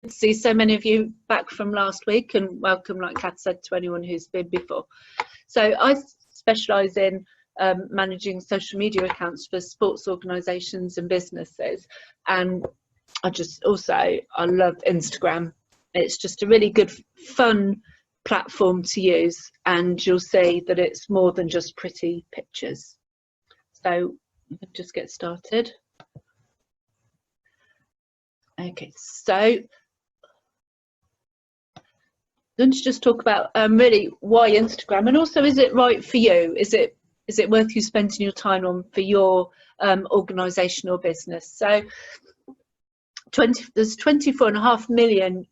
to see so many of you back from last week, and welcome, like Kat said, to anyone who's been before. So I specialise in managing social media accounts for sports organisations and businesses, and I love Instagram. It's just a really good, fun platform to use, and you'll see that it's more than just pretty pictures. So let's just get started. Okay, so I'm going to just talk about really why Instagram, and also, is it right for you? Is it worth you spending your time on for your organisation or business? So there's 24.5 million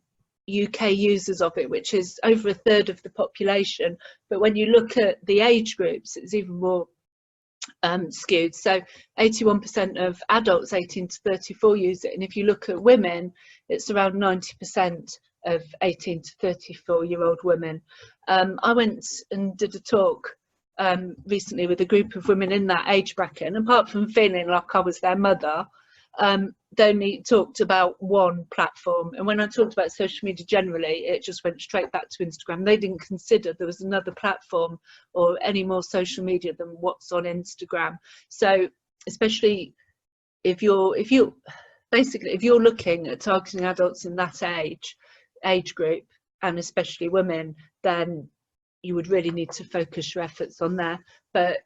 UK users of it, which is over a third of the population. But when you look at the age groups, it's even more skewed. So 81% of adults 18 to 34 use it, and if you look at women, it's around 90% of 18 to 34-year-old women. I went and did a talk recently with a group of women in that age bracket, and apart from feeling like I was their mother, they only talked about one platform. And when I talked about social media generally, it just went straight back to Instagram. They didn't consider there was another platform or any more social media than what's on Instagram. So especially if you're looking at targeting adults in that age group, and especially women, then you would really need to focus your efforts on there. But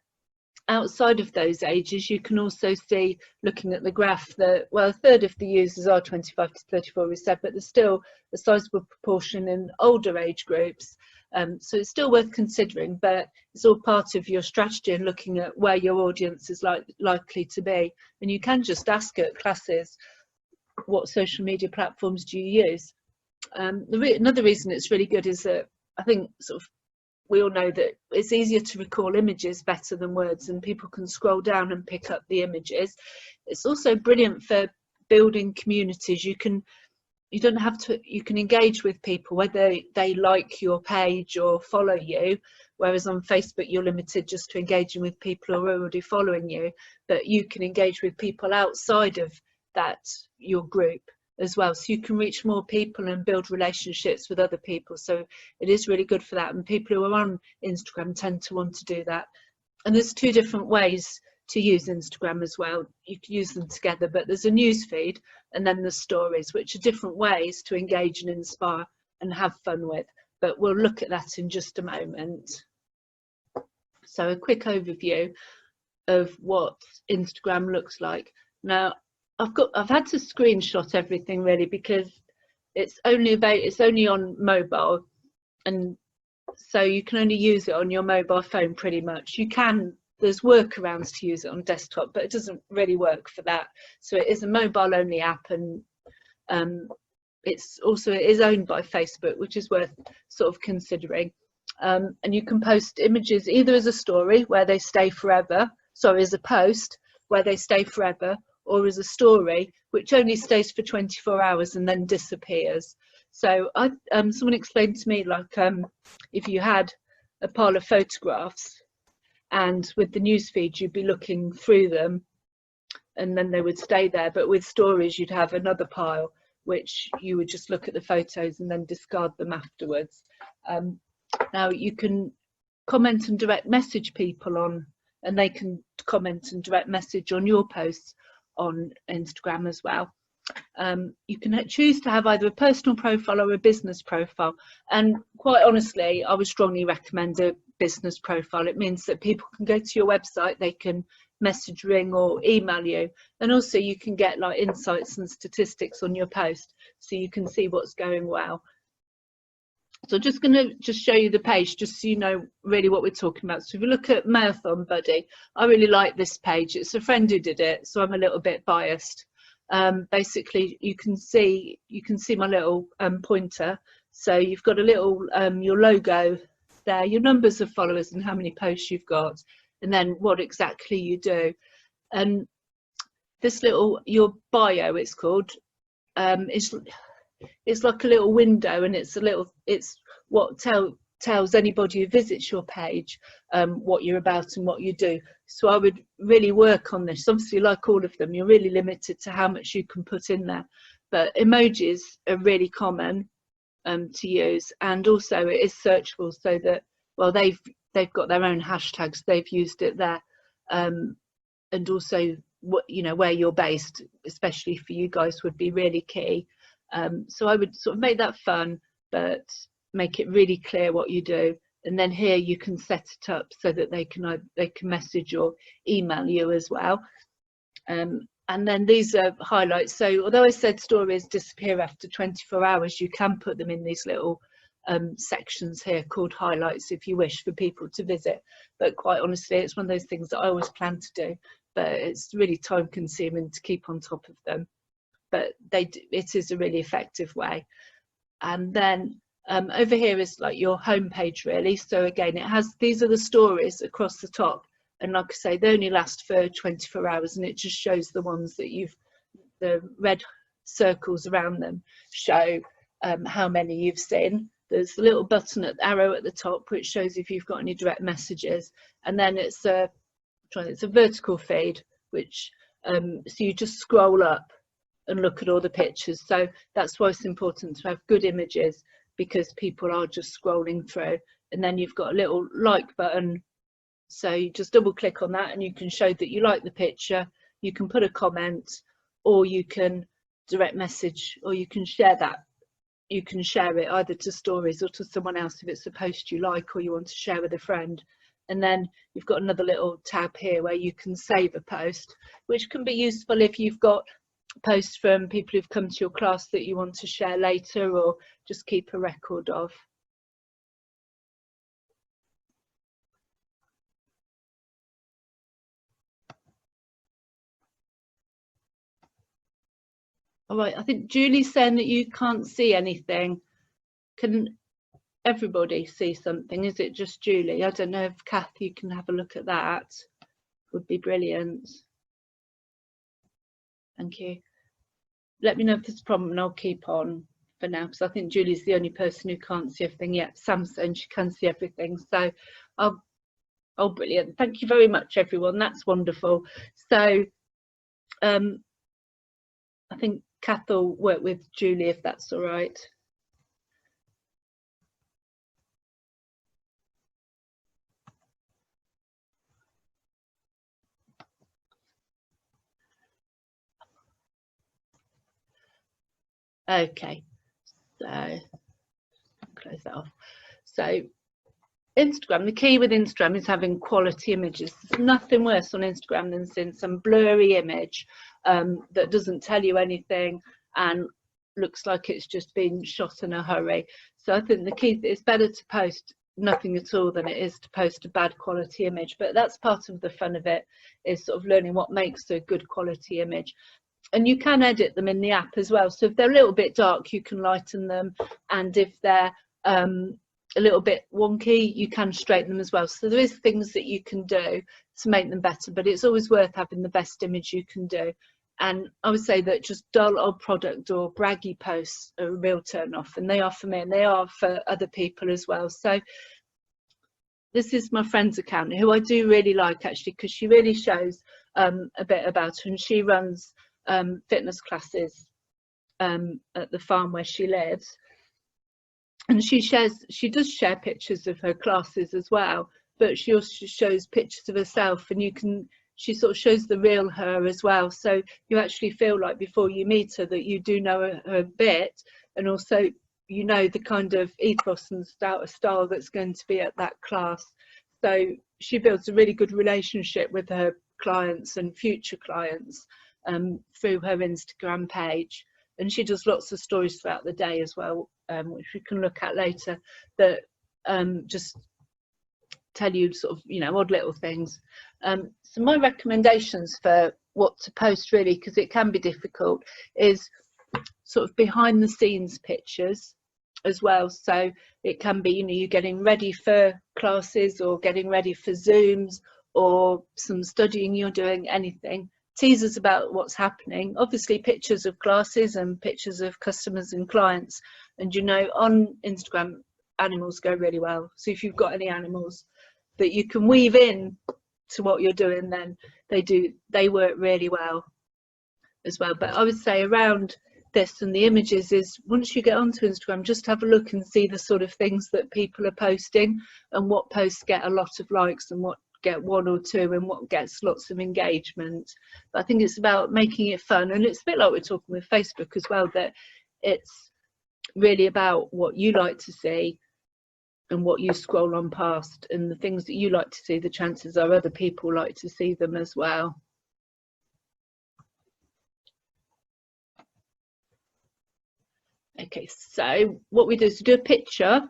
outside of those ages, you can also see, looking at the graph, that, well, a third of the users are 25 to 34, we said, but there's still a sizable proportion in older age groups. So it's still worth considering, but it's all part of your strategy and looking at where your audience is likely to be. And you can just ask at classes, what social media platforms do you use? Another reason it's really good is that I think we all know that it's easier to recall images better than words, and people can scroll down and pick up the images. It's also brilliant for building communities. You can engage with people whether they like your page or follow you, whereas on Facebook you're limited just to engaging with people who are already following you, but you can engage with people outside of your group as well, so you can reach more people and build relationships with other people. So it is really good for that, and people who are on Instagram tend to want to do that. And there's two different ways to use Instagram as well. You can use them together, but there's a news feed and then the stories, which are different ways to engage and inspire and have fun with, but we'll look at that in just a moment. So a quick overview of what Instagram looks like. Now, I've had to screenshot everything really, because it's only on mobile, and so you can only use it on your mobile phone pretty much. There's workarounds to use it on desktop, but it doesn't really work for that. So it is a mobile only app, and it is owned by Facebook, which is worth sort of considering. And you can post images either as a story where they stay forever, as a post where they stay forever, or as a story which only stays for 24 hours and then disappears. So someone explained to me, like, if you had a pile of photographs, and with the newsfeed you'd be looking through them and then they would stay there, but with stories you'd have another pile which you would just look at the photos and then discard them afterwards. Now you can comment and direct message people on, and they can comment and direct message on your posts on Instagram as well. You can choose to have either a personal profile or a business profile, and quite honestly I would strongly recommend a business profile. It means that people can go to your website, they can message, ring or email you, and also you can get like insights and statistics on your post, so you can see what's going well. So I'm just going to show you the page just so you know really what we're talking about. So if you look at Marathon Buddy, I really like this page. It's a friend who did it, so I'm a little bit biased. Basically you can see my little pointer, so you've got a little your logo there, your numbers of followers and how many posts you've got, and then what exactly you do. And this little, your bio it's called, it's like a little window, and it's what tells anybody who visits your page what you're about and what you do. So I would really work on this. Obviously, like all of them, you're really limited to how much you can put in there, but emojis are really common to use, and also it is searchable, so that, well, they've got their own hashtags, they've used it there, and also what, you know, where you're based, especially for you guys, would be really key. So I would sort of make that fun, but make it really clear what you do, and then here you can set it up so that they can message or email you as well. And then these are highlights. So although I said stories disappear after 24 hours, you can put them in these little sections here called highlights if you wish for people to visit. But quite honestly, it's one of those things that I always plan to do, but it's really time consuming to keep on top of them. But it is a really effective way. And then over here is like your home page, really. So again, it has, these are the stories across the top, and like I say, they only last for 24 hours, and it just shows the ones that the red circles around them show how many you've seen. There's a little button at arrow at the top which shows if you've got any direct messages, and then it's a vertical feed, which so you just scroll up and look at all the pictures. So that's why it's important to have good images, because people are just scrolling through. And then you've got a little like button, so you just double click on that and you can show that you like the picture, you can put a comment, or you can direct message, or you can share that. You can share it either to stories or to someone else if it's a post you like or you want to share with a friend. And then you've got another little tab here where you can save a post, which can be useful if you've got posts from people who've come to your class that you want to share later, or just keep a record of. All right, I think Julie's saying that you can't see anything. Can everybody see something? Is it just Julie? I don't know if Kath, you can have a look at that. Would be brilliant. Thank you. Let me know if there's a problem and I'll keep on for now, because I think Julie's the only person who can't see everything yet. Sam's saying she can see everything. So oh, brilliant. Thank you very much, everyone. That's wonderful. So I think Kath will work with Julie, if that's all right. Okay, so close that off. So Instagram, the key with Instagram is having quality images. There's nothing worse on Instagram than seeing some blurry image that doesn't tell you anything and looks like it's just been shot in a hurry. So I think the key, it's better to post nothing at all than it is to post a bad quality image. But that's part of the fun of it, is sort of learning what makes a good quality image. And you can edit them in the app as well. So if they're a little bit dark, you can lighten them, and if they're a little bit wonky, you can straighten them as well. So there is things that you can do to make them better, but it's always worth having the best image you can do. And I would say that just dull old product or braggy posts are a real turn off, and they are for me, and they are for other people as well. So this is my friend's account, who I do really like, actually, because she really shows a bit about her, and she runs fitness classes at the farm where she lives. And she does share pictures of her classes as well, but she also shows pictures of herself, and she sort of shows the real her as well. So you actually feel like before you meet her that you do know her a bit, and also you know the kind of ethos and style that's going to be at that class. So she builds a really good relationship with her clients and future clients through her Instagram page. And she does lots of stories throughout the day as well, which we can look at later, that just tell you sort of, you know, odd little things. So my recommendations for what to post, really, because it can be difficult, is sort of behind the scenes pictures as well. So it can be, you know, you're getting ready for classes or getting ready for Zooms or some studying you're doing, anything. Teasers about what's happening, obviously pictures of classes and pictures of customers and clients. And you know, on Instagram, animals go really well. So if you've got any animals that you can weave in to what you're doing, then they work really well as well. But I would say around this and the images is, once you get onto Instagram, just have a look and see the sort of things that people are posting, and what posts get a lot of likes and what get 1 or 2 and what gets lots of engagement. But I think it's about making it fun, and it's a bit like we're talking with Facebook as well, that it's really about what you like to see and what you scroll on past, and the things that you like to see, the chances are other people like to see them as well. Okay, so what we do is do a picture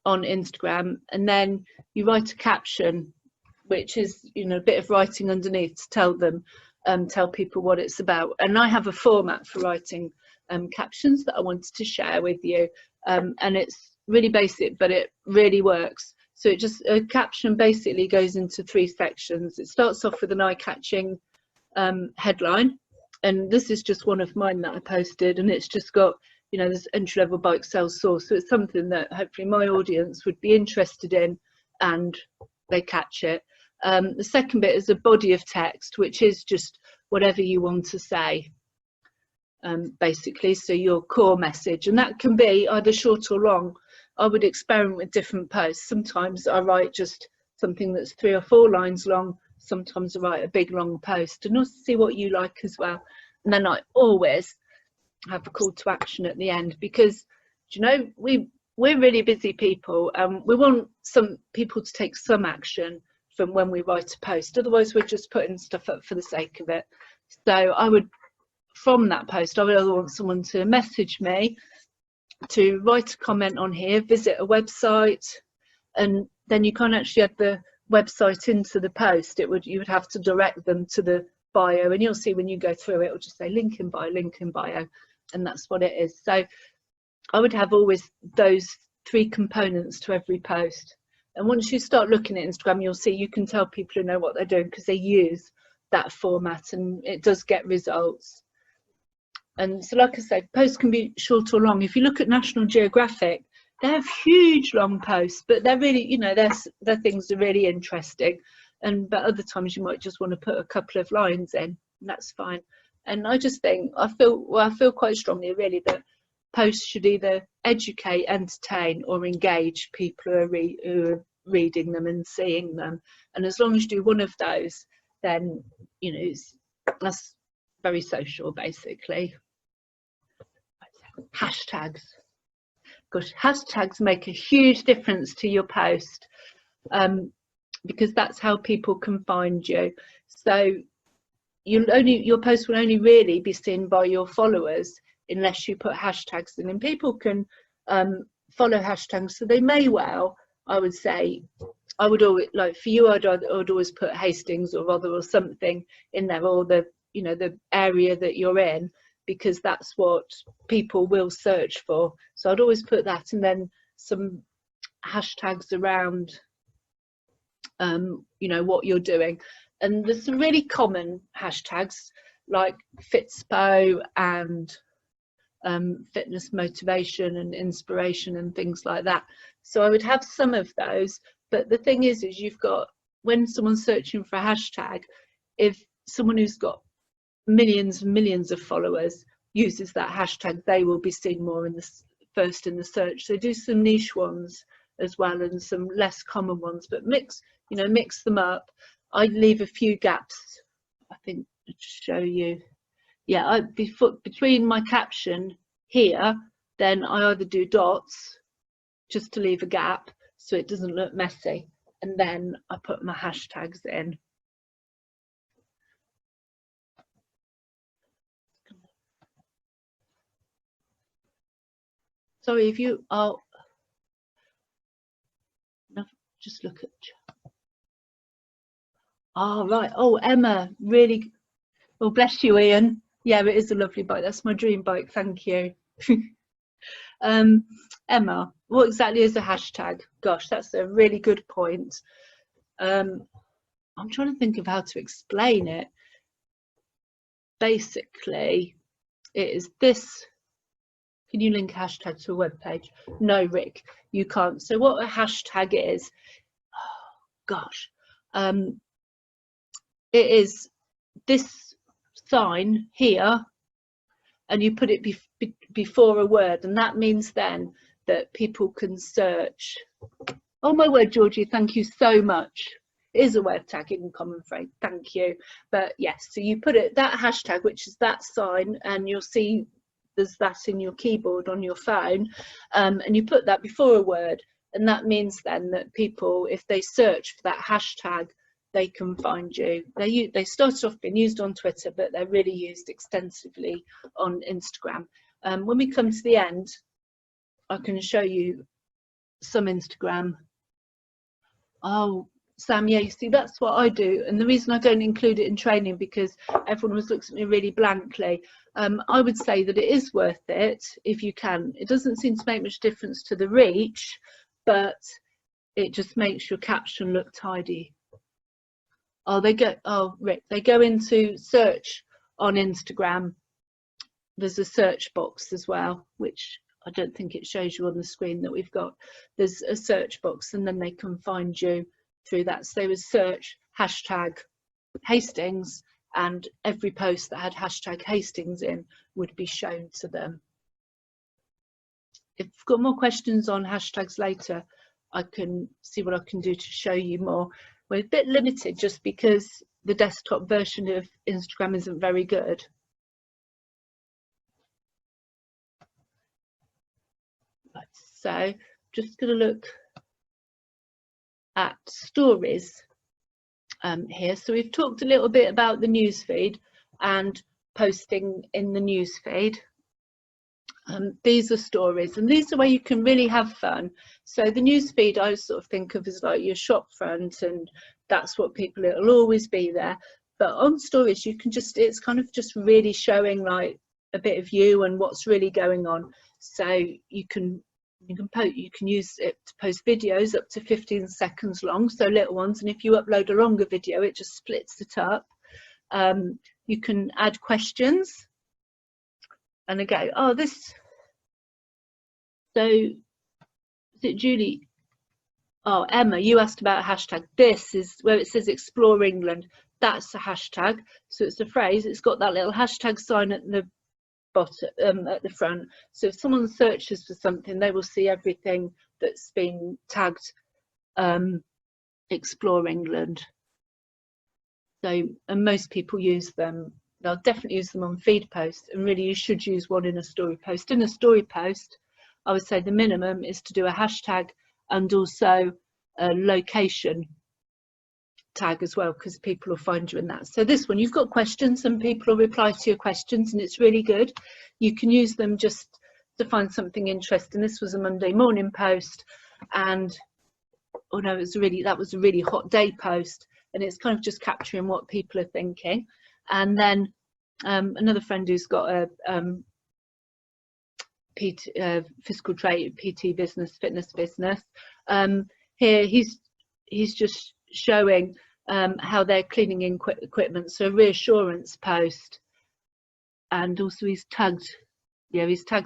on Instagram, and then you write a caption, which is, you know, a bit of writing underneath to tell people what it's about. And I have a format for writing captions that I wanted to share with you, and it's really basic, but it really works. So a caption basically goes into 3 sections. It starts off with an eye-catching headline, and this is just one of mine that I posted, and it's just got, you know, this entry-level bike sales source, so it's something that hopefully my audience would be interested in and they catch it. The second bit is a body of text, which is just whatever you want to say, basically, so your core message, and that can be either short or long. I would experiment with different posts. Sometimes I write just something that's 3 or 4 lines long, sometimes I write a big long post, and also see what you like as well. And then I always have a call to action at the end, because, you know, we're really busy people, and we want some people to take some action from when we write a post, otherwise we're just putting stuff up for the sake of it. So I would, from that post, I would either want someone to message me, to write a comment on here, visit a website, and then you can't actually add the website into the post. You would have to direct them to the bio, and you'll see when you go through it, it'll just say link in bio, and that's what it is. So I would have always those 3 components to every post. And once you start looking at Instagram, you'll see you can tell people who know what they're doing, because they use that format and it does get results. And so, like I said, posts can be short or long. If you look at National Geographic, they have huge long posts, but they're really, you know, their things are really interesting. But other times you might just want to put a couple of lines in, and that's fine. And I just think, I feel quite strongly really that posts should either educate, entertain, or engage people who are reading them and seeing them. And as long as you do one of those, then, you know, that's very social, basically. Hashtags. Gosh, hashtags make a huge difference to your post, because that's how people can find you. So your post will only really be seen by your followers unless you put hashtags in, and people can follow hashtags, so they may well, I would say, I would always, like for you, I'd always put Hastings or Rother or something in there, or the, you know, the area that you're in, because that's what people will search for. So I'd always put that, and then some hashtags around you know, what you're doing. And there's some really common hashtags like Fitspo and fitness motivation and inspiration and things like that. So I would have some of those, but the thing is you've got, when someone's searching for a hashtag, if someone who's got millions and millions of followers uses that hashtag, they will be seen more in the first in the search. So do some niche ones as well and some less common ones, but mix them up. I'd leave a few gaps, I think, to show you. Yeah, between my caption here, then I either do dots just to leave a gap so it doesn't look messy, and then I put my hashtags in. Sorry, if you are, just look at, oh right, oh Emma, really, well bless you Ian, yeah, it is a lovely bike, that's my dream bike, thank you. Emma, what exactly is a hashtag? Gosh, that's a really good point. I'm trying to think of how to explain it. Basically, it is this Can you link a hashtag to a web page? No, Rick, you can't. So what a hashtag is, oh gosh, it is this sign here, and you put it before a word, and that means then that people can search. Oh my word, Georgie, thank you so much. It is a way of tagging a common phrase, thank you. But yes, so you put it, that hashtag, which is that sign, and you'll see there's that in your keyboard on your phone, and you put that before a word, and that means then that people, if they search for that hashtag, they can find you. They started off being used on Twitter, but they're really used extensively on Instagram. When we come to the end, I can show you some Instagram. Oh, Sam, yeah, you see, that's what I do, and the reason I don't include it in training, because everyone always looks at me really blankly. I would say that it is worth it if you can. It doesn't seem to make much difference to the reach, but it just makes your caption look tidy. Oh, Rick, they go into search on Instagram. There's a search box as well, which I don't think it shows you on the screen that we've got. There's a search box, and then they can find you through that. So they would search hashtag Hastings, and every post that had hashtag Hastings in would be shown to them. If you've got more questions on hashtags later, I can see what I can do to show you more. We're a bit limited just because the desktop version of Instagram isn't very good. Right, so just going to look at stories here. So we've talked a little bit about the newsfeed and posting in the newsfeed. These are stories, and these are where you can really have fun. So the newsfeed I sort of think of as like your shop front, and that's what people, it'll always be there. But on stories, you can just, it's kind of just really showing like a bit of you and what's really going on. So you can use it to post videos up to 15 seconds long, so little ones, and if you upload a longer video, it just splits it up. You can add questions, and again, oh, this, so is it Julie? Oh, Emma, you asked about a hashtag. This is where it says Explore England. That's a hashtag. So it's a phrase. It's got that little hashtag sign at the bottom, at the front. So if someone searches for something, they will see everything that's been tagged Explore England. So, and most people use them. They'll definitely use them on feed posts, and really you should use one in a story post. In a story post, I would say the minimum is to do a hashtag and also a location tag as well, because people will find you in that. So this one, you've got questions and people will reply to your questions, and it's really good. You can use them just to find something interesting. This was a Monday morning post, and oh no, that was a really hot day post, and it's kind of just capturing what people are thinking. And then another friend who's got a physical trait, PT business, fitness business, here he's just showing how they're cleaning equipment, so a reassurance post, and also he's tagged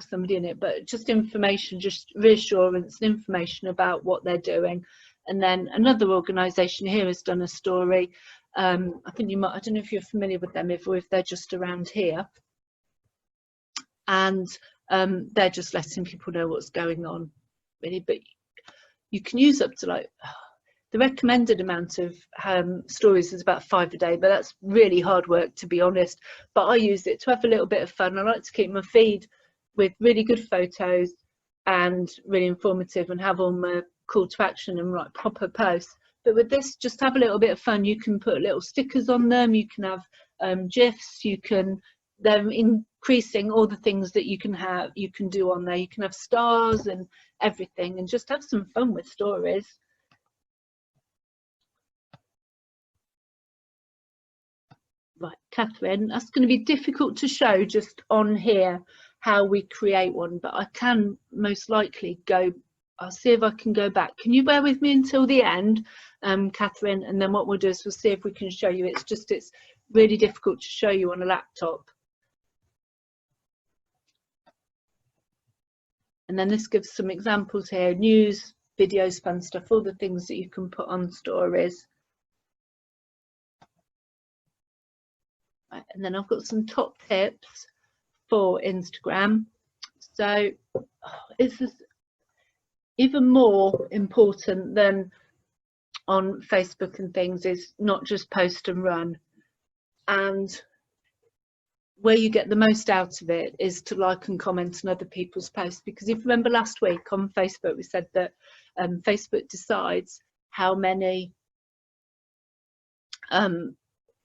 somebody in it, but just information, just reassurance and information about what they're doing. And then another organisation here has done a story. I think you might, I don't know if you're familiar with them, or if they're just around here, and they're just letting people know what's going on, really. But you can use up to, like, the recommended amount of stories is about 5 a day, but that's really hard work, to be honest. But I use it to have a little bit of fun. I like to keep my feed with really good photos and really informative, and have all my call to action and like proper posts. But with this, just have a little bit of fun. You can put little stickers on them, you can have GIFs, they're increasing all the things that you can do on there. You can have stars and everything, and just have some fun with stories. Right, Catherine, that's going to be difficult to show just on here how we create one, but I can most likely go, I'll see if I can go back. Can you bear with me until the end, Catherine? And then what we'll do is we'll see if we can show you. It's really difficult to show you on a laptop. And then this gives some examples here: news, videos, fun stuff, all the things that you can put on stories. Right, and then I've got some top tips for Instagram. So it's even more important than on Facebook and things is not just post and run. And where you get the most out of it is to like and comment on other people's posts, because if you remember last week on Facebook we said that Facebook decides how many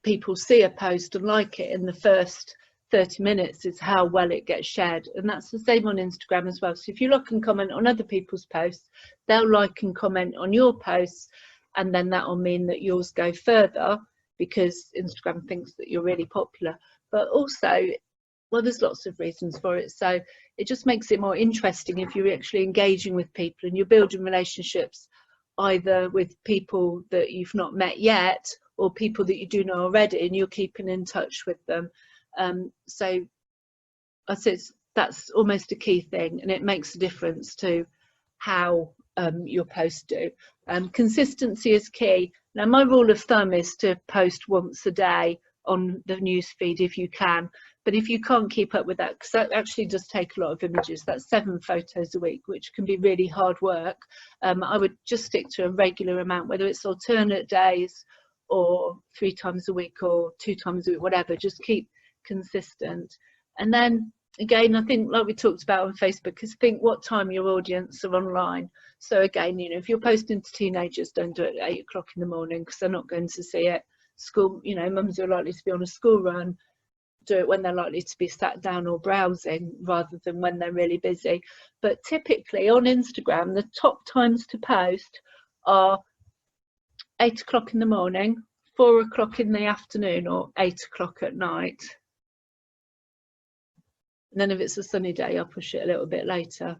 people see a post and like it in the first 30 minutes is how well it gets shared. And that's the same on Instagram as well. So if you like and comment on other people's posts, they'll like and comment on your posts, and then that will mean that yours go further because Instagram thinks that you're really popular. But also, well, there's lots of reasons for it. So it just makes it more interesting if you're actually engaging with people and you're building relationships either with people that you've not met yet or people that you do know already, and you're keeping in touch with them. So I say that's almost a key thing, and it makes a difference to how your posts do. Consistency is key. Now, my rule of thumb is to post once a day on the news feed if you can, but if you can't keep up with that, because that actually does take a lot of images, that's 7 photos a week, which can be really hard work. I would just stick to a regular amount, whether it's alternate days or 3 times a week or 2 times a week, whatever. Just keep consistent. And then again, I think like we talked about on Facebook, is think what time your audience are online. So again, you know, if you're posting to teenagers, don't do it at 8 o'clock in the morning because they're not going to see it. School, you know, mums are likely to be on a school run. Do it when they're likely to be sat down or browsing rather than when they're really busy. But typically on Instagram, the top times to post are 8 o'clock in the morning, 4 o'clock in the afternoon, or 8 o'clock at night. And then if it's a sunny day, I'll push it a little bit later.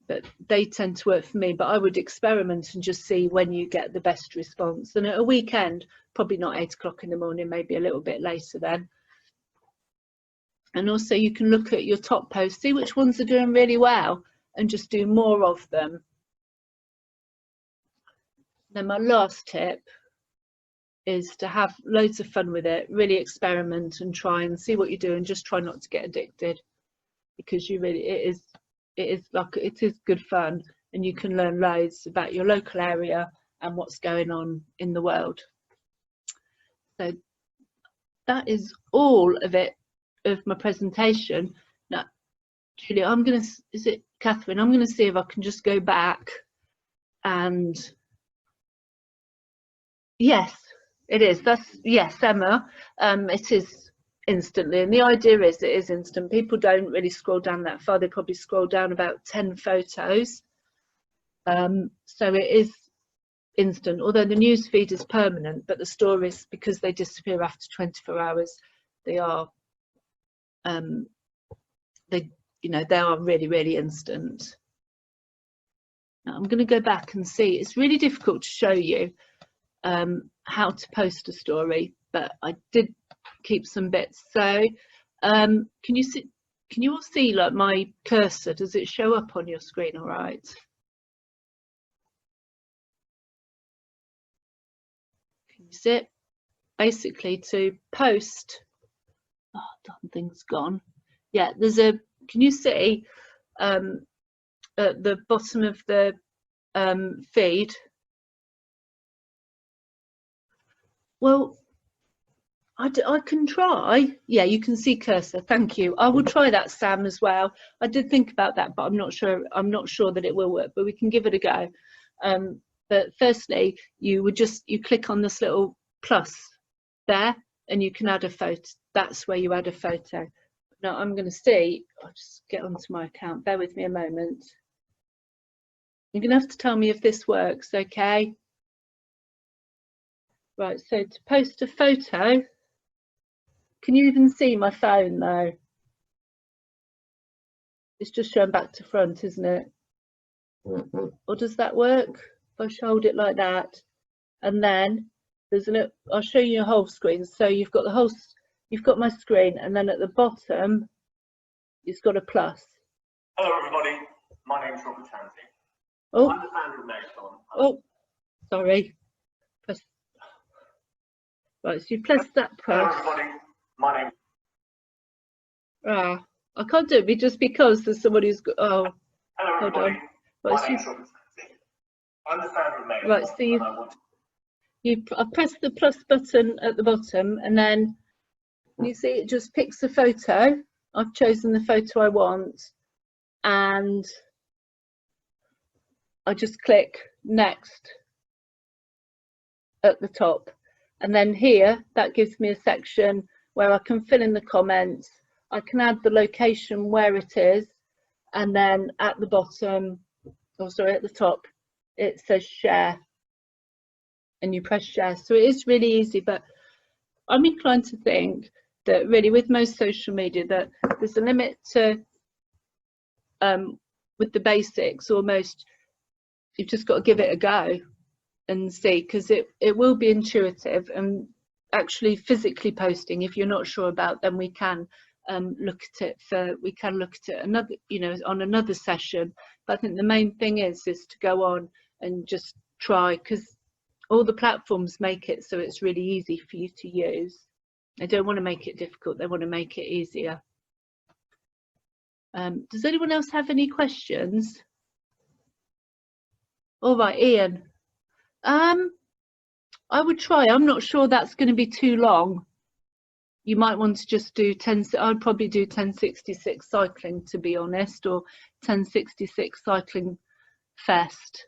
But they tend to work for me, but I would experiment and just see when you get the best response. And at a weekend, probably not 8 o'clock in the morning, maybe a little bit later then. And also you can look at your top posts, see which ones are doing really well and just do more of them. Then my last tip is to have loads of fun with it, really experiment and try and see what you do, and just try not to get addicted, because you really, it is good fun, and you can learn loads about your local area and what's going on in the world. So that is all of it, of my presentation. Now, Julia, is it Catherine? I'm gonna see if I can just go back and, yes, it is. Yes, Emma. It is instantly, and the idea is it is instant. People don't really scroll down that far. They probably scroll down about 10 photos. So it is instant, although the news feed is permanent, but the stories, because they disappear after 24 hours, they are they are really, really instant. Now I'm going to go back and see. It's really difficult to show you how to post a story, but I did keep some bits. So can you all see like my cursor? Does it show up on your screen all right? Can you see it? Basically, to post, oh damn, thing's gone. Yeah, there's a, can you see at the bottom of the feed? Well, I can try. Yeah, you can see cursor. Thank you. I will try that, Sam, as well. I did think about that, but I'm not sure that it will work, but we can give it a go. But firstly, you click on this little plus there, and you can add a photo. That's where you add a photo. Now I'm going to see. I'll just get onto my account. Bear with me a moment. You're going to have to tell me if this works, okay? Right, so to post a photo, can you even see my phone though? It's just showing back to front, isn't it? Or does that work? If I hold it like that, and then there's I'll show you a whole screen. So you've got you've got my screen, and then at the bottom, it's got a plus. Hello everybody, my name's Robert. Oh, I'm the founder of Megaton. oh, sorry. Press. Right, so you press that Hello press. everybody, my name. Ah, I can't do it just because there's somebody who's got. Oh, Hello hold everybody, on. Right, my so name's Robert. I'm the founder of Megaton. right, so I press the plus button at the bottom, and then you see it just picks a photo. I've chosen the photo I want, and I just click next at the top, and then here that gives me a section where I can fill in the comments. I can add the location where it is, and then at the bottom, or sorry, at the top, it says share, and you press share. So it is really easy, but I'm inclined to think that really with most social media that there's a limit to with the basics. Almost you've just got to give it a go and see, because it will be intuitive. And actually physically posting, if you're not sure about, then we can look at it another, you know, on another session. But I think the main thing is to go on and just try, because all the platforms make it so it's really easy for you to use. They don't want to make it difficult, they want to make it easier. Does anyone else have any questions? All right, Ian. I would try. I'm not sure that's going to be too long. You might want to just do 10. I'd probably do 1066 cycling, to be honest, or 1066 cycling fest.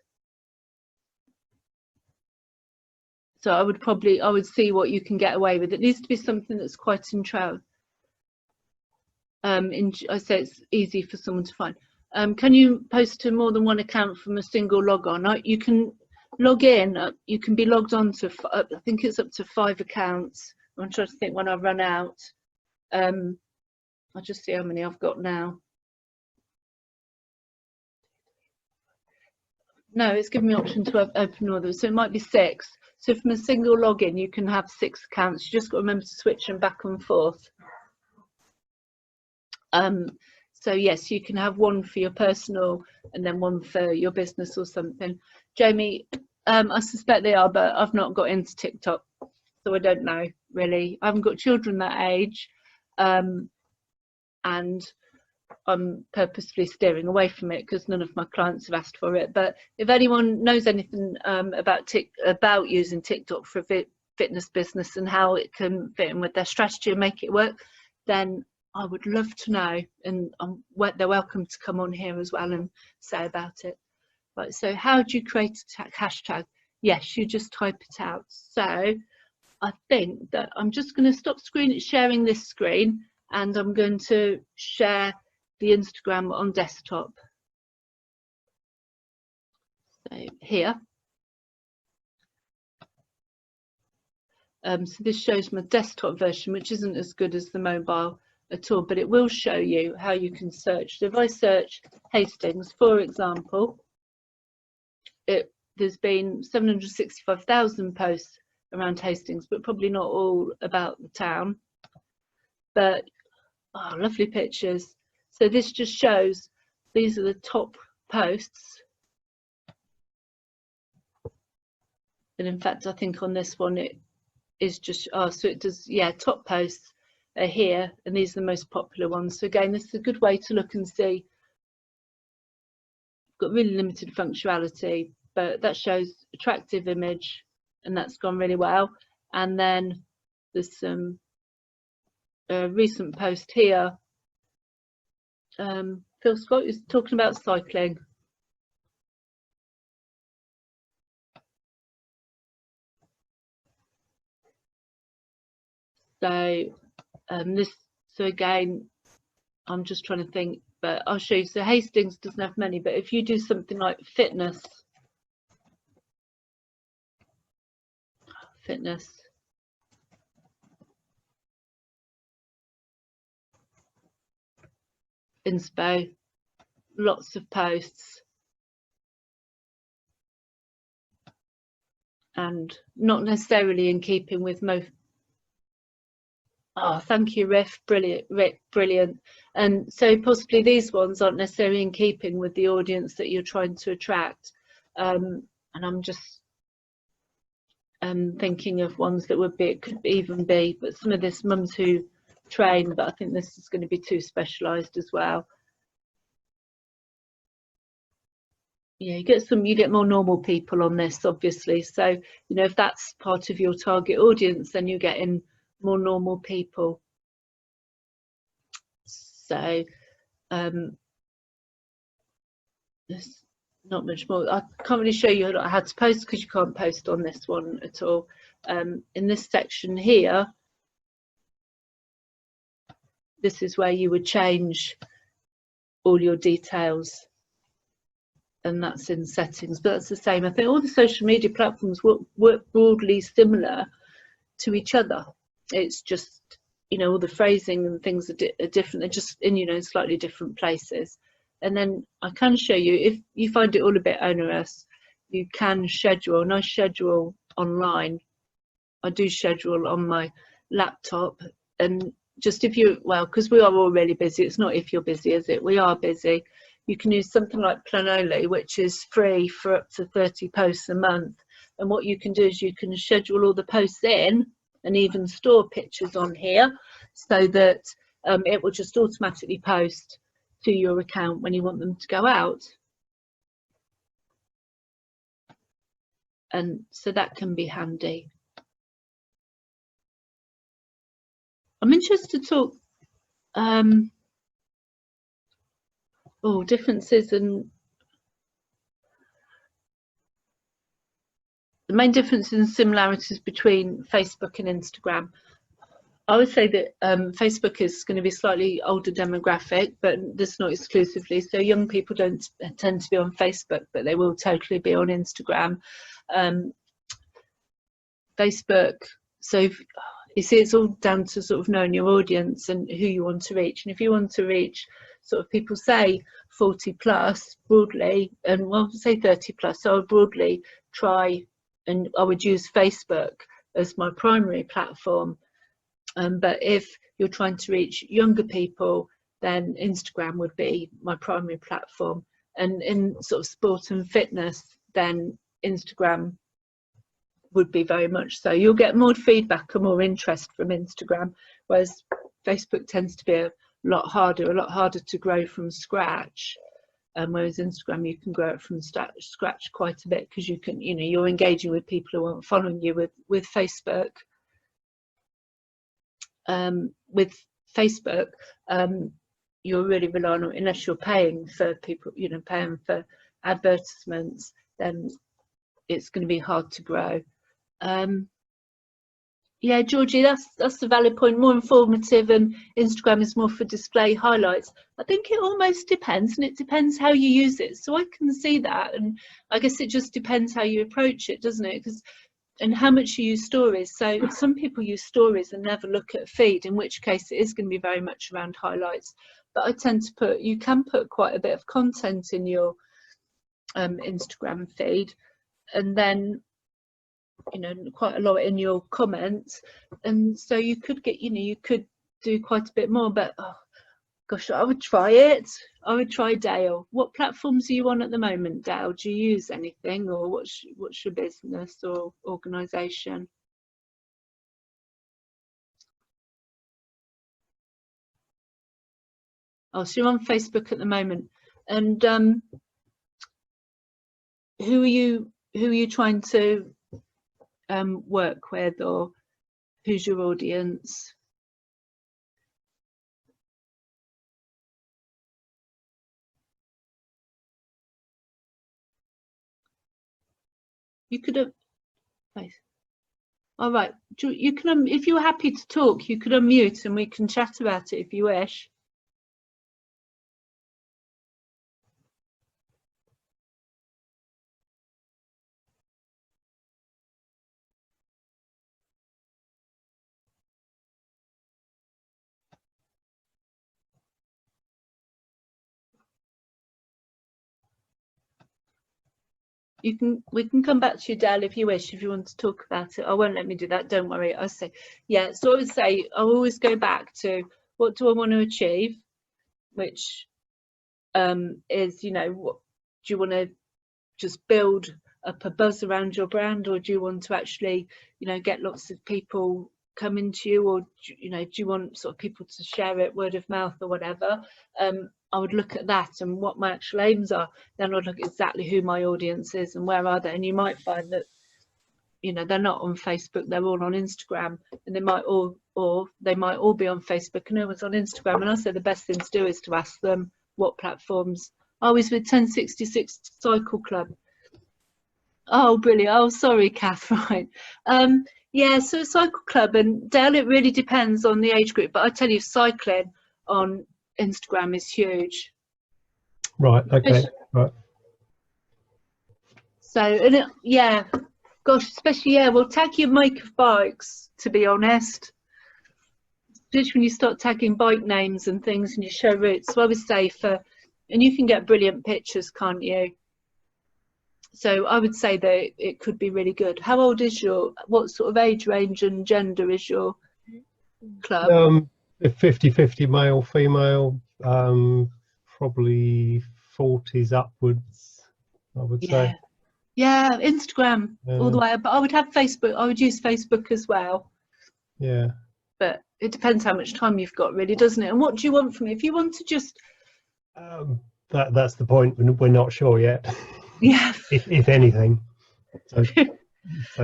So I would see what you can get away with. It needs to be something that's quite intro. I say it's easy for someone to find. Can you post to more than one account from a single log on? You can log in, you can be logged on to, I think it's up to 5 accounts. I'm trying to think when I run out. I'll just see how many I've got now. No, it's giving me option to open others, so it might be 6. So from a single login, you can have 6 accounts. You just got to remember to switch them back and forth. So yes, you can have one for your personal and then one for your business or something. Jamie, I suspect they are, but I've not got into TikTok, so I don't know really. I haven't got children that age, and I'm purposefully steering away from it because none of my clients have asked for it. But if anyone knows anything about using TikTok for a fitness business and how it can fit in with their strategy and make it work, then I would love to know, and they're welcome to come on here as well and say about it. Right, so how do you create a hashtag? Yes, you just type it out. So I think that I'm just going to stop sharing this screen, and I'm going to share the Instagram on desktop. So here. So this shows my desktop version, which isn't as good as the mobile at all, but it will show you how you can search. So if I search Hastings, for example, there's been 765,000 posts around Hastings, but probably not all about the town. But oh, lovely pictures. So this just shows these are the top posts. And in fact, I think on this one it is just, oh, so it does, yeah, top posts are here, and these are the most popular ones. So again, this is a good way to look and see. Got really limited functionality, but that shows attractive image, and that's gone really well. And then there's some recent post here. Phil Scott is talking about cycling. So so again, I'm just trying to think, but I'll show you. So Hastings doesn't have many, but if you do something like fitness, inspo, lots of posts, and not necessarily in keeping with most. Oh, thank you, Riff. Brilliant, Rick, brilliant. And so possibly these ones aren't necessarily in keeping with the audience that you're trying to attract. And I'm just thinking of ones that would be, it could even be, but some of this mums who train, but I think this is going to be too specialised as well. Yeah, you get more normal people on this, obviously. So, you know, if that's part of your target audience, then you're getting more normal people. So, there's not much more. I can't really show you how to post because you can't post on this one at all. In this section here, this is where you would change all your details, and that's in settings, but that's the same. I think all the social media platforms work broadly similar to each other. It's just, you know, all the phrasing and things are different. They're just in, you know, slightly different places. And then I can show you, if you find it all a bit onerous, you can schedule, and I schedule online. I do schedule on my laptop, and just if you, well, because we are all really busy, it's not if you're busy, is it? We are busy. You can use something like Planoly, which is free for up to 30 posts a month. And what you can do is you can schedule all the posts in and even store pictures on here so that it will just automatically post to your account when you want them to go out. And so that can be handy. I'm interested to talk differences and the main differences and similarities between Facebook and Instagram. I would say that Facebook is going to be slightly older demographic, but this not exclusively. So young people don't tend to be on Facebook, but they will totally be on Instagram. Facebook, so you see, it's all down to sort of knowing your audience and who you want to reach. And if you want to reach sort of people, say 40 plus broadly, and well, say 30 plus, so I would broadly try, and I would use Facebook as my primary platform. But if you're trying to reach younger people, then Instagram would be my primary platform. And in sort of sport and fitness, then Instagram would be very much so. You'll get more feedback and more interest from Instagram, whereas Facebook tends to be a lot harder to grow from scratch. Whereas Instagram, you can grow it from scratch quite a bit because you can, you know, you're engaging with people who aren't following you. With Facebook. With Facebook, you're really relying on, unless you're paying for people, you know, paying for advertisements, then it's going to be hard to grow. Yeah, Georgie, that's a valid point. More informative, and Instagram is more for display highlights. I think it almost depends, and it depends how you use it. So I can see that, and I guess it just depends how you approach it, doesn't it? And how much you use stories. So some people use stories and never look at a feed, in which case it is going to be very much around highlights. But I tend to put, you can put quite a bit of content in your Instagram feed, and then, you know, quite a lot in your comments. And so you could get, you know, you could do quite a bit more, but oh, gosh, I would try it. I would try Dale. What platforms are you on at the moment, Dale? Do you use anything, or what's your business or organisation? Oh, so you're on Facebook at the moment, and who are you trying to work with, or who's your audience? You could have. All right, you can, if you're happy to talk, you could unmute and we can chat about it if you wish. we can come back to you, Dale, if you wish, if you want to talk about it. I won't let me do that, don't worry. I say, yeah, so I would say I always go back to what do I want to achieve, which is, you know, what do you want to just build up a buzz around your brand, or do you want to actually, you know, get lots of people coming to you, or you know, do you want sort of people to share it word of mouth or whatever? I would look at that and what my actual aims are. Then I'd look at exactly who my audience is and where are they. And you might find that, you know, they're not on Facebook, they're all on Instagram, and they might all, or they might all be on Facebook and no one's on Instagram. And I say the best thing to do is to ask them what platforms. I was with 1066 Cycle Club. Oh, brilliant. Oh, sorry, Kath. Right. Yeah, so Cycle Club, and Dale, it really depends on the age group, but I tell you, cycling on Instagram is huge. Right, okay, right. So, and it, yeah, gosh, especially, yeah, well, tag your make of bikes, to be honest. Especially when you start tagging bike names and things and you show routes. So I would say and you can get brilliant pictures, can't you? So I would say that it could be really good. How old is what sort of age range and gender is your club? 50-50 male, female, probably 40s upwards, I would say. Yeah, Instagram all the way. But I would have Facebook. I would use Facebook as well. Yeah. But it depends how much time you've got, really, doesn't it? And what do you want from it? If you want to just... That's the point. We're not sure yet. Yeah. if anything. So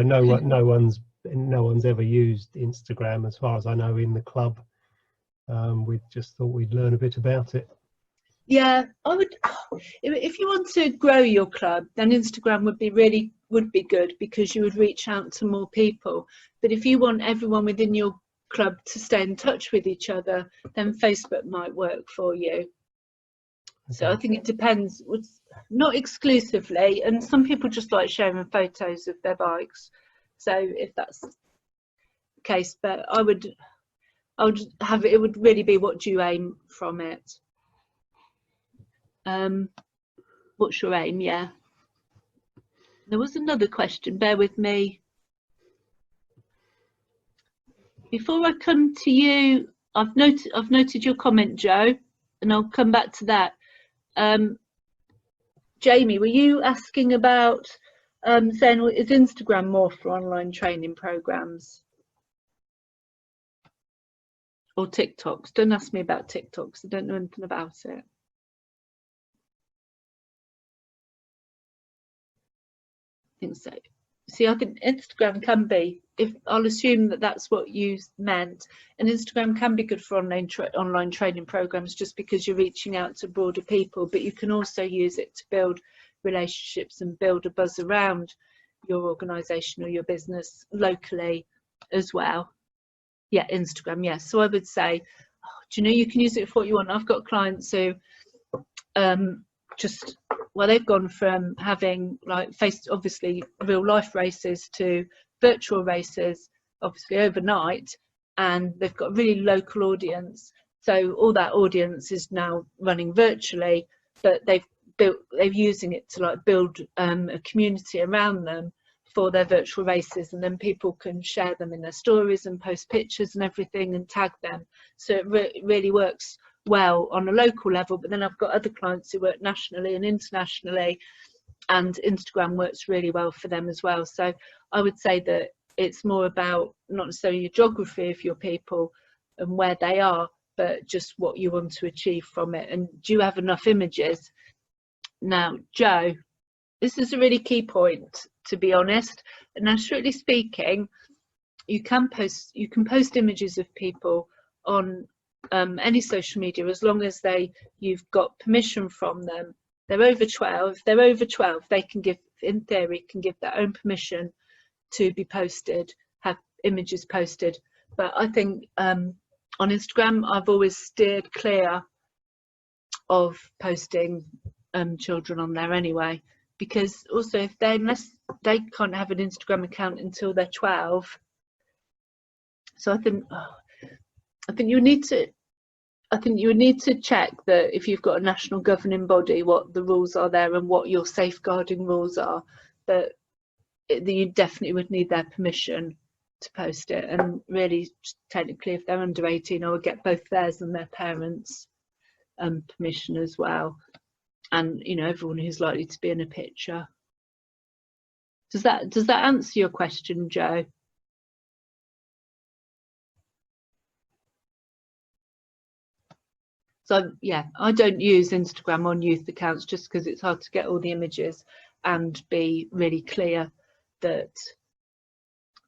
no one's ever used Instagram, as far as I know, in the club. We just thought we'd learn a bit about it. Yeah, I would. If you want to grow your club, then Instagram would be good, because you would reach out to more people. But if you want everyone within your club to stay in touch with each other, then Facebook might work for you. Okay. So I think it depends. Not exclusively, and some people just like sharing photos of their bikes. So if that's the case, but I would have it would really be, what do you aim from it? What's your aim? Yeah. There was another question, bear with me. Before I come to you, I've noted your comment, Joe, and I'll come back to that. Jamie, were you asking about saying, is Instagram more for online training programs? Or TikToks? Don't ask me about TikToks, I don't know anything about it. I think so. See, I think Instagram can be, I'll assume that that's what you meant, and Instagram can be good for online training programs, just because you're reaching out to broader people, but you can also use it to build relationships and build a buzz around your organisation or your business locally as well. Yeah, Instagram, yes. So I would say, do you know, you can use it for what you want. I've got clients who they've gone from having like obviously real life races to virtual races, obviously overnight, and they've got a really local audience. So all that audience is now running virtually, but they're using it to like build a community around them for their virtual races, and then people can share them in their stories and post pictures and everything and tag them. So it really works well on a local level. But then I've got other clients who work nationally and internationally, and Instagram works really well for them as well. So I would say that it's more about not necessarily your geography of your people and where they are, but just what you want to achieve from it. And do you have enough images? Now, Joe, this is a really key point, to be honest. And now, strictly speaking, you can post images of people on any social media, as long as you've got permission from them. They're over 12. If they're over 12, they can in theory, give their own permission to be posted, have images posted. But I think on Instagram, I've always steered clear of posting children on there anyway, because also unless they can't have an Instagram account until they're 12. So I think you need to, I think you would need to check that if you've got a national governing body, what the rules are there and what your safeguarding rules are. But you definitely would need their permission to post it. And really, technically, if they're under 18, I would get both theirs and their parents' permission as well. And you know, everyone who's likely to be in a picture. Does that answer your question, Joe? So yeah, I don't use Instagram on youth accounts just because it's hard to get all the images and be really clear that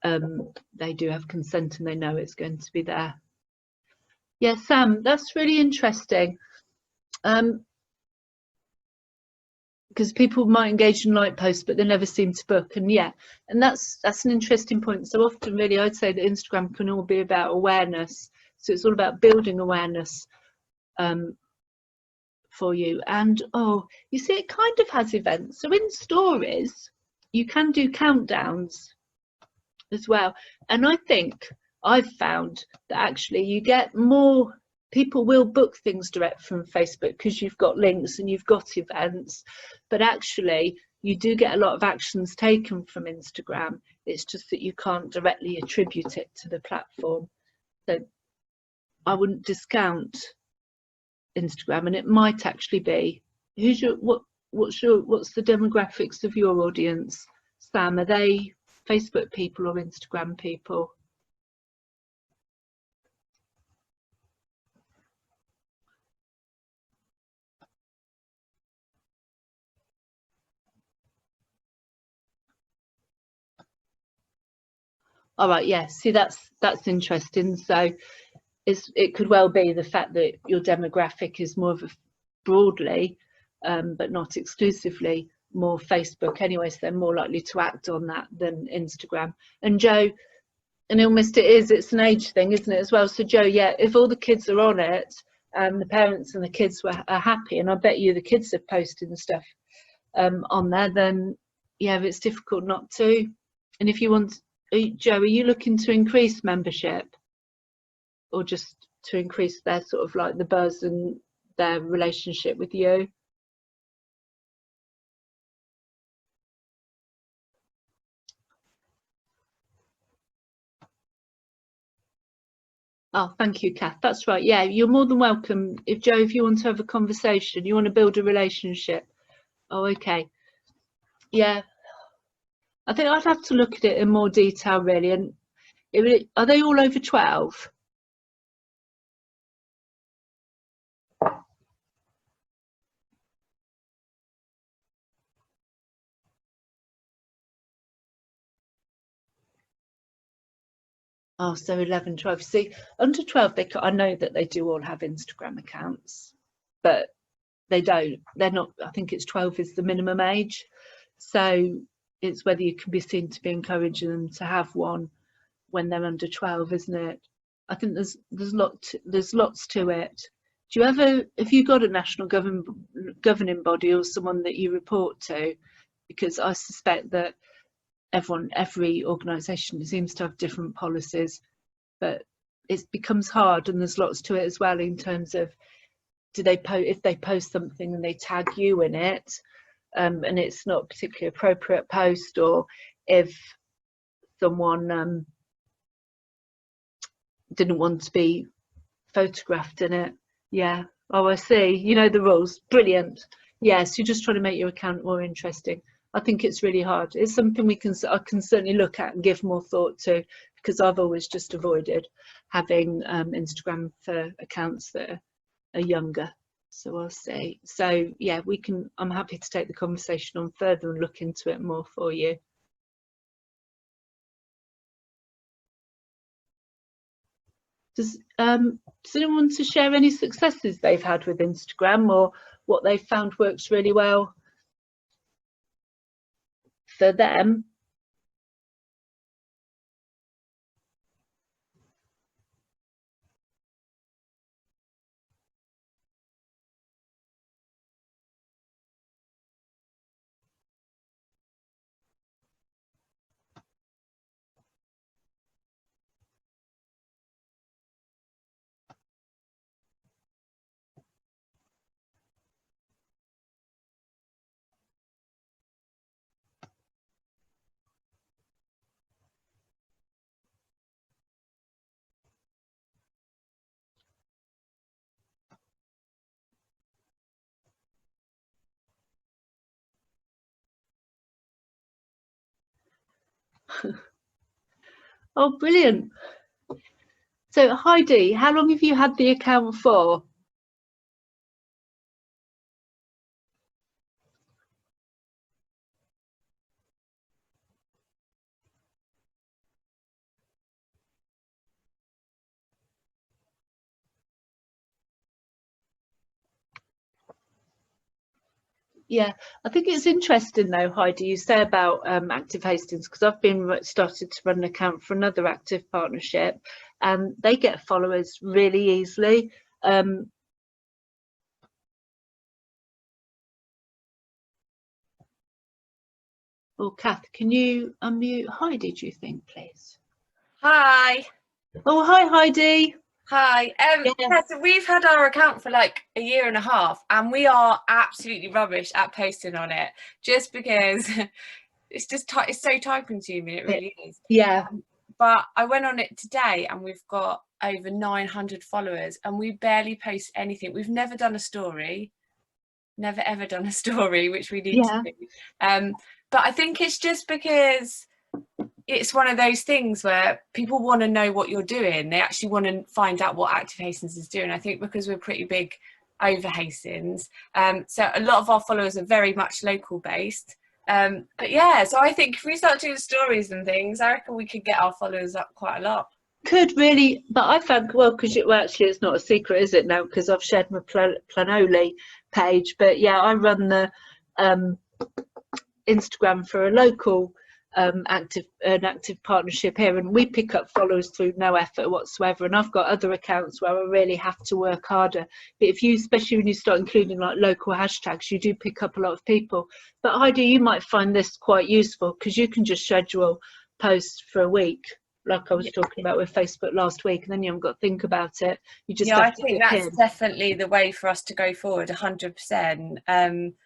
they do have consent and they know it's going to be there. Yeah, Sam, that's really interesting. Because people might engage in like posts, but they never seem to book. And yeah, and that's an interesting point. So often, really, I'd say that Instagram can all be about awareness. So it's all about building awareness for you. And oh, you see, it kind of has events. So in stories, you can do countdowns as well. And I think I've found that actually you get more people will book things direct from Facebook because you've got links and you've got events, but actually you do get a lot of actions taken from Instagram. It's just that you can't directly attribute it to the platform. So I wouldn't discount Instagram, and it might actually be what's the demographics of your audience, Sam? Are they Facebook people or Instagram people? All right, yeah, see, that's interesting. So it could well be the fact that your demographic is more of a broadly, but not exclusively, more Facebook anyway, so they're more likely to act on that than Instagram. And Joe, and almost it's an age thing, isn't it, as well? So Joe, yeah, if all the kids are on it and the parents and the kids are happy, and I bet you the kids are posting stuff on there, then yeah, it's difficult not to. And if you want, Joe, are you looking to increase membership or just to increase their sort of like the buzz and their relationship with you? Oh, thank you, Kath. That's right. Yeah, you're more than welcome. If Joe, if you want to have a conversation, you want to build a relationship. Oh, okay. Yeah, I think I'd have to look at it in more detail, really. And are they all over 12? Oh, so 11, 12. See, under 12, I know that they do all have Instagram accounts, but they don't. They're not. I think it's 12 is the minimum age. So it's whether you can be seen to be encouraging them to have one when they're under 12, isn't it? I think there's lots to it. Do you ever, have you got a national governing body or someone that you report to? Because I suspect that every organisation seems to have different policies, but it becomes hard, and there's lots to it as well in terms of if they post something and they tag you in it, and it's not a particularly appropriate post, or if someone didn't want to be photographed in it. Yeah. Oh, I see. You know the rules. Brilliant. Yes, you're just trying to make your account more interesting. I think it's really hard. It's something I can certainly look at and give more thought to, because I've always just avoided having Instagram for accounts that are younger. So I'll say. So yeah, I'm happy to take the conversation on further and look into it more for you. Does anyone want to share any successes they've had with Instagram, or what they've found works really well for them? Oh, brilliant. So Heidi, how long have you had the account for? Yeah, I think it's interesting though, Heidi, you say about Active Hastings, because I've been started to run an account for another active partnership, and they get followers really easily. Oh, Kath, can you unmute Heidi, do you think, please? Hi. Oh, hi, Heidi. Hi. Yeah, so we've had our account for like a year and a half, and we are absolutely rubbish at posting on it, just because it's just it's so time consuming. It really is. Yeah. But I went on it today, and we've got over 900 followers, and we barely post anything. We've never done a story, never ever done a story, which we need to do. But I think it's just because it's one of those things where people want to know what you're doing. They actually want to find out what Active Hastings is doing. I think because we're pretty big over Hastings, so a lot of our followers are very much local based. But yeah, so I think if we start doing stories and things, I reckon we could get our followers up quite a lot. Could really, but I found, well, because actually it's not a secret, is it now? Because I've shared my Planoli page. But yeah, I run the Instagram for a local active partnership here, and we pick up followers through no effort whatsoever. And I've got other accounts where I really have to work harder, but if you, especially when you start including like local hashtags, you do pick up a lot of people. But Heidi, you might find this quite useful because you can just schedule posts for a week, like I was talking about with Facebook last week, and then you haven't got to think about it. You just have I to think that's definitely the way for us to go forward, 100%.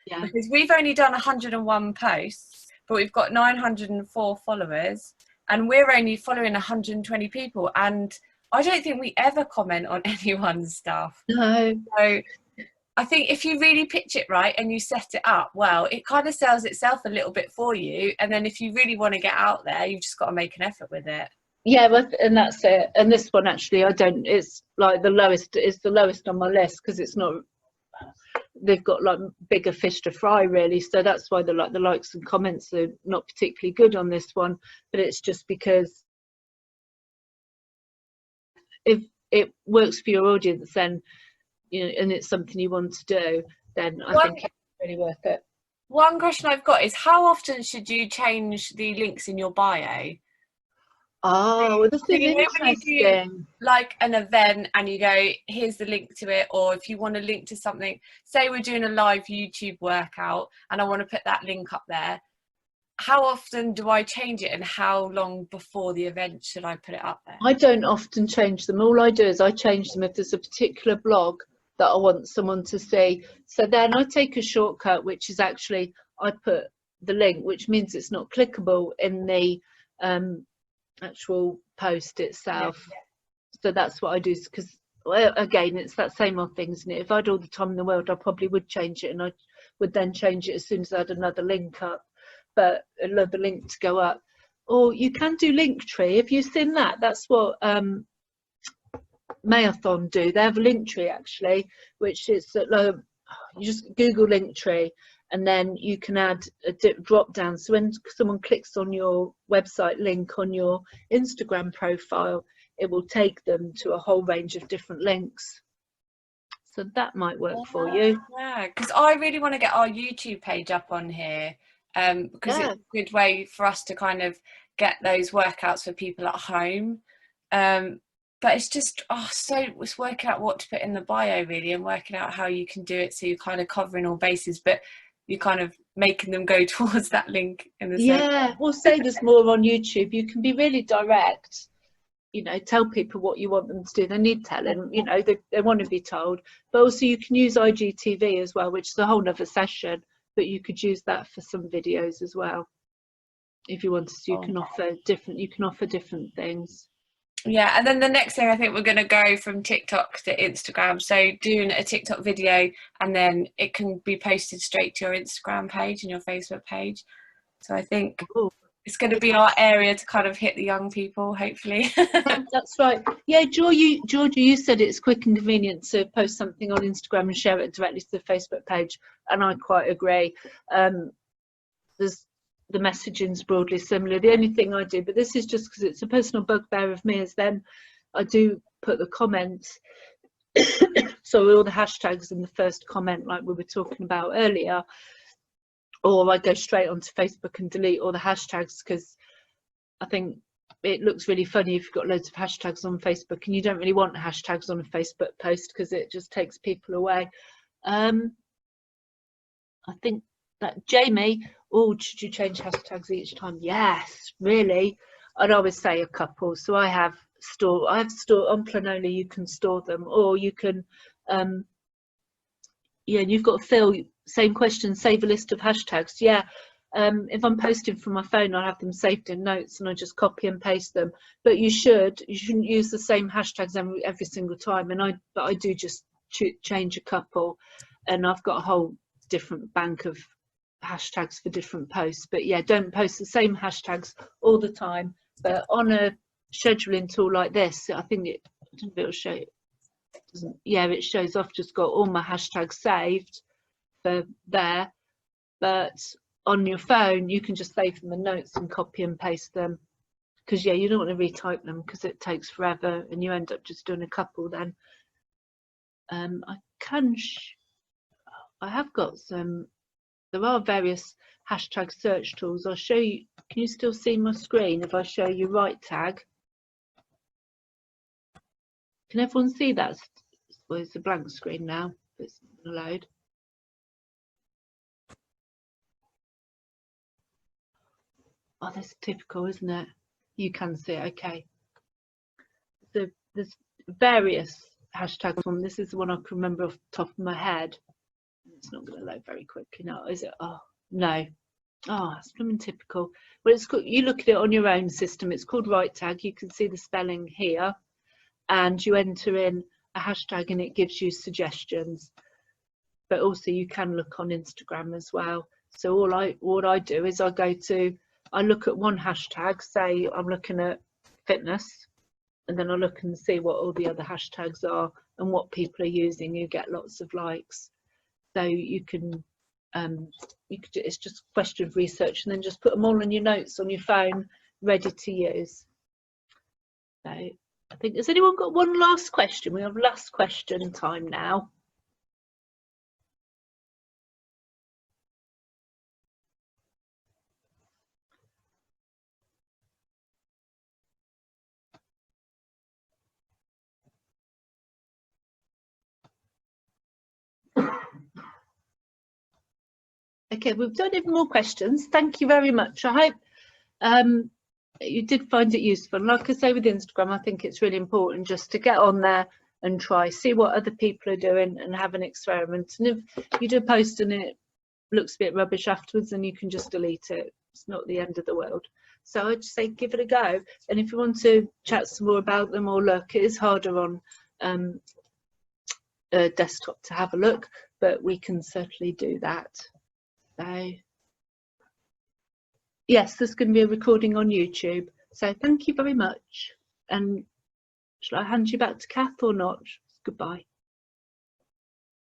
Because we've only done 101 posts, but we've got 904 followers, and we're only following 120 people. And I don't think we ever comment on anyone's stuff. No. So I think if you really pitch it right and you set it up well, it kind of sells itself a little bit for you. And then if you really want to get out there, you've just got to make an effort with it. Yeah, well, and that's it. And this one actually, I don't. It's like the lowest. It's the lowest on my list because it's not. They've got like bigger fish to fry, really. So that's why the likes and comments are not particularly good on this one. But it's just because if it works for your audience, then and it's something you want to do, then I think it's really worth it. One question I've got is, how often should you change the links in your bio? Oh, well, this is interesting. Like an event and you go, here's the link to it, or if you want to link to something, say we're doing a live YouTube workout and I want to put that link up there, how often do I change it and how long before the event should I put it up there? I don't often change them. All I do is I change them if there's a particular blog that I want someone to see. So then I take a shortcut, which is actually I put the link, which means it's not clickable in the actual post itself. So that's what I do, because again, it's that same old thing, isn't it? If I had all the time in the world, I probably would change it, and I would then change it as soon as I had another link up, but another link to go up. Or you can do Linktree. Have you seen that? That's what Mayathon do. They have a Linktree actually, which is you just Google Linktree, and then you can add a drop down. So when someone clicks on your website link on your Instagram profile, it will take them to a whole range of different links. So that might work for you. Yeah, because I really want to get our YouTube page up on here, because it's a good way for us to kind of get those workouts for people at home. But it's just it's working out what to put in the bio really, and working out how you can do it so you're kind of covering all bases, but you're kind of making them go towards that link in the same. We'll say there's more on YouTube. You can be really direct, tell people what you want them to do. They need telling, they want to be told. But also you can use IGTV as well, which is a whole nother session, but you could use that for some videos as well if you wanted to. You can offer different things. Yeah, and then the next thing, I think we're going to go from TikTok to Instagram. So doing a TikTok video, and then it can be posted straight to your Instagram page and your Facebook page. So I think it's going to be our area to kind of hit the young people, hopefully. That's right. Yeah, Georgia, you said it's quick and convenient to post something on Instagram and share it directly to the Facebook page, and I quite agree. There's the messaging's broadly similar. The only thing I do, but this is just because it's a personal bugbear of me, is then I do put the comments, so all the hashtags in the first comment, like we were talking about earlier, or I go straight onto Facebook and delete all the hashtags, because I think it looks really funny if you've got loads of hashtags on Facebook, and you don't really want hashtags on a Facebook post because it just takes people away. I think that Jamie, oh, should you change hashtags each time? Yes, really. I'd always say a couple. So I have stored on Planola. You can store them, or you can, yeah, and you've got to fill. Same question, save a list of hashtags. Yeah, if I'm posting from my phone, I'll have them saved in notes and I just copy and paste them. But you shouldn't use the same hashtags every single time. But I do just change a couple, and I've got a whole different bank of hashtags for different posts. But yeah, don't post the same hashtags all the time. But on a scheduling tool like this, I think it, I don't know if it'll show. It doesn't. Yeah, it shows I've just got all my hashtags saved for there, but on your phone you can just save them in notes and copy and paste them, because yeah, you don't want to retype them because it takes forever and you end up just doing a couple then. I have got some, there are various hashtag search tools. I'll show you. Can you still see my screen if I show you right tag? Can everyone see that? Well, it's a blank screen now, it's not gonna load. Oh, that's typical, isn't it? You can see it, okay. So there's various hashtags on. This is the one I can remember off the top of my head. It's not going to load very quickly now, is it? Oh, no. Oh, it's blooming typical. Well, it's called, you look at it on your own system, it's called right tag. You can see the spelling here, and you enter in a hashtag and it gives you suggestions. But also you can look on Instagram as well. So what I do is I look at one hashtag, say I'm looking at fitness, and then I look and see what all the other hashtags are and what people are using. You get lots of likes. So you can it's just a question of research, and then just put them all in your notes on your phone, ready to use. So I think, has anyone got one last question? We have last question time now. Okay, we've done even more questions. Thank you very much. I hope you did find it useful. Like I say with Instagram, I think it's really important just to get on there and try, see what other people are doing and have an experiment. And if you do a post and it looks a bit rubbish afterwards, then you can just delete it. It's not the end of the world. So I'd say give it a go. And if you want to chat some more about them or look, it is harder on a desktop to have a look, but we can certainly do that. So yes, there's going to be a recording on YouTube. So thank you very much. And shall I hand you back to Kath or not? Goodbye.